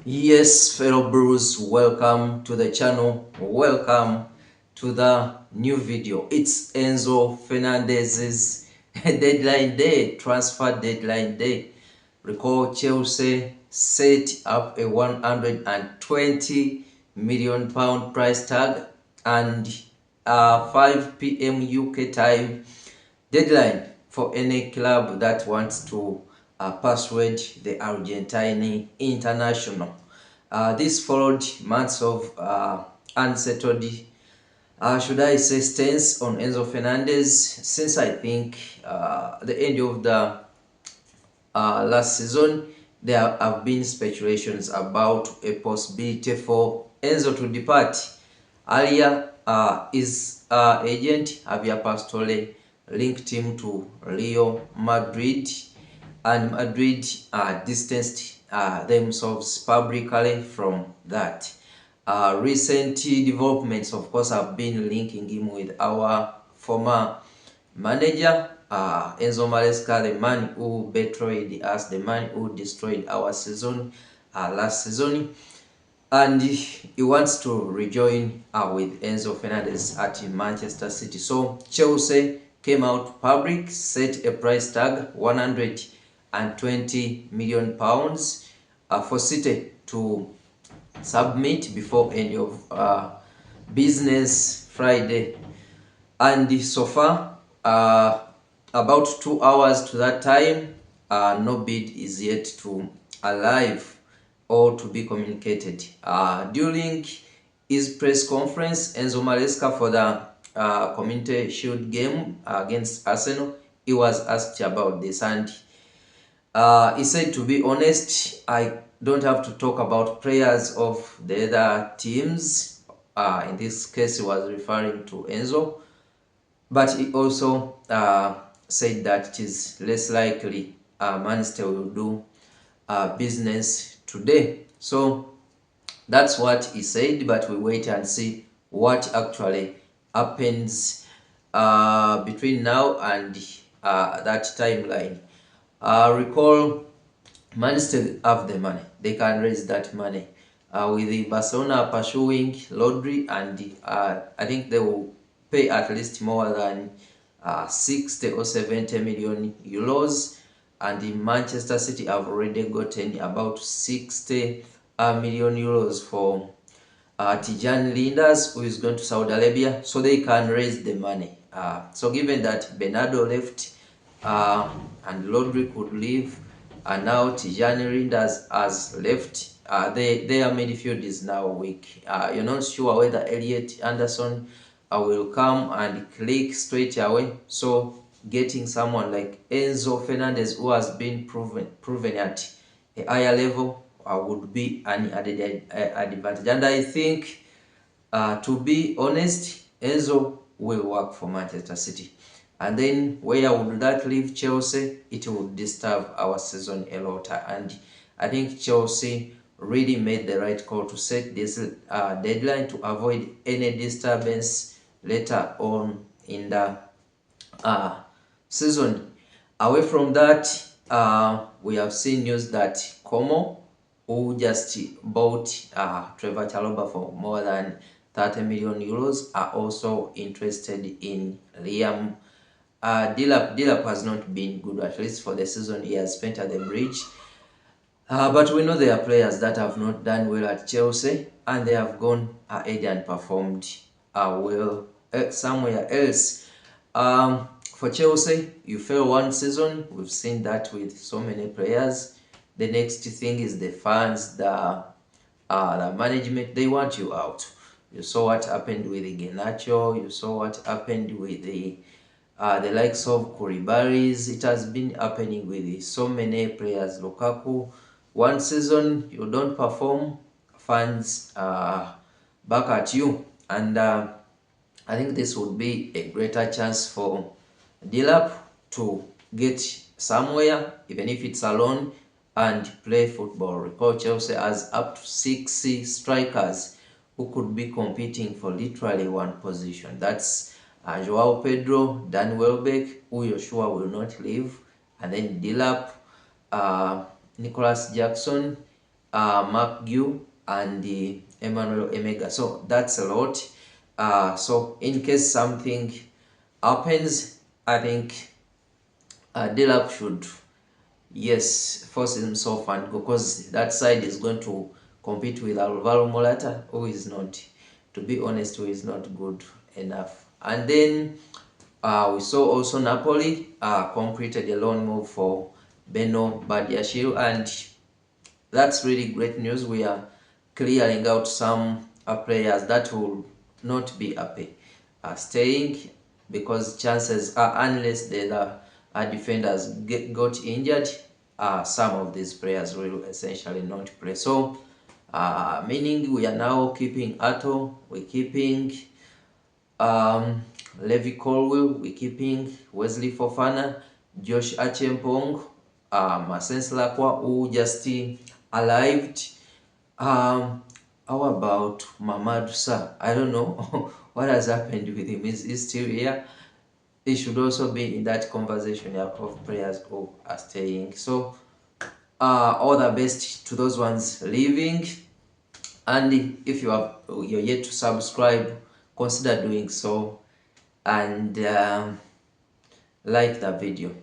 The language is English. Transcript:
Yes, fellow bros, welcome to the channel. Welcome to the new video. It's Enzo Fernandez's deadline day, transfer deadline day. Recall Chelsea set up a 120 million pound price tag and 5 p.m. UK time deadline for any club that wants to persuade the Argentine international. This followed months of unsettled, should I say, stance on Enzo Fernandez since I think the end of the last season. There have been speculations about a possibility for Enzo to depart. Earlier, his agent Javier Pastore linked him to Real Madrid, and Madrid distanced themselves publicly from that. Recent developments, of course, have been linking him with our former manager, Enzo Maresca, the man who betrayed us, the man who destroyed our season last season. And he wants to rejoin with Enzo Fernandez at Manchester City. So Chelsea came out public, set a price tag, 120 million pounds for City to submit before end of business Friday. And so far, about 2 hours to that time, no bid is yet to arrive or to be communicated. During his press conference, Enzo Maresca, for the Community Shield game against Arsenal, he was asked about this, and he said, to be honest, I don't have to talk about players of the other teams. In this case, he was referring to Enzo. But he also said that it is less likely Manchester will do business today. So that's what he said, but we wait and see what actually happens between now and that timeline. Recall, Manchester have the money. They can raise that money. With the Barcelona pursuing Rodri, and I think they will pay at least more than 60 or 70 million euros, and the Manchester City have already gotten about 60 million euros for Tijan Lindas, who is going to Saudi Arabia, so they can raise the money. So given that Bernardo left and Rodri could leave, and now Tijani Lindas has left, their midfield is now weak. You're not sure whether Elliot Anderson will come and click straight away. So getting someone like Enzo Fernandez, who has been proven at a higher level, would be an added advantage. And I think, to be honest, Enzo will work for Manchester City. And then where would that leave Chelsea? It will disturb our season a lot. And I think Chelsea really made the right call to set this deadline to avoid any disturbance later on in the season. Away from that, we have seen news that Como, who just bought Trevor Chalobah for more than 30 million euros, are also interested in Liam Delap has not been good, at least for the season he has spent at the bridge. But we know there are players that have not done well at Chelsea, and they have gone ahead and performed well somewhere else. For Chelsea, you fail one season. We've seen that with so many players. The next thing is the fans, the management. They want you out. You saw what happened with Garnacho. You saw what happened with the likes of Koulibaly's. It has been happening with so many players. Lukaku, one season you don't perform, fans back at you. And I think this would be a greater chance for Delap to get somewhere, even if it's alone, and play football. Recall Chelsea has up to 6 strikers who could be competing for literally one position. That's Joao Pedro, Dan Welbeck, who you're sure will not leave, and then Delap, Nicholas Jackson, Mark Gu, and the Emmanuel Emega. So that's a lot. So in case something happens, I think Delap should, yes, force himself and go, because that side is going to compete with Alvaro Morata, who is not, to be honest, who is not good enough. And then we saw also Napoli completed a loan move for Beno Badiashile, and that's really great news. We are clearing out some players that will not be happy staying, because chances are, unless the defenders got injured, some of these players will essentially not play. So meaning we are now keeping Ato, we're keeping Levi Colwill, we're keeping Wesley Fofana, Josh Achempong, Masens Lakwa, who just arrived. How about Mamadou Sarr? I don't know what has happened with him. Is still here? He should also be in that conversation of players who are staying. So all the best to those ones leaving. And if you're yet to subscribe, consider doing so, and like the video.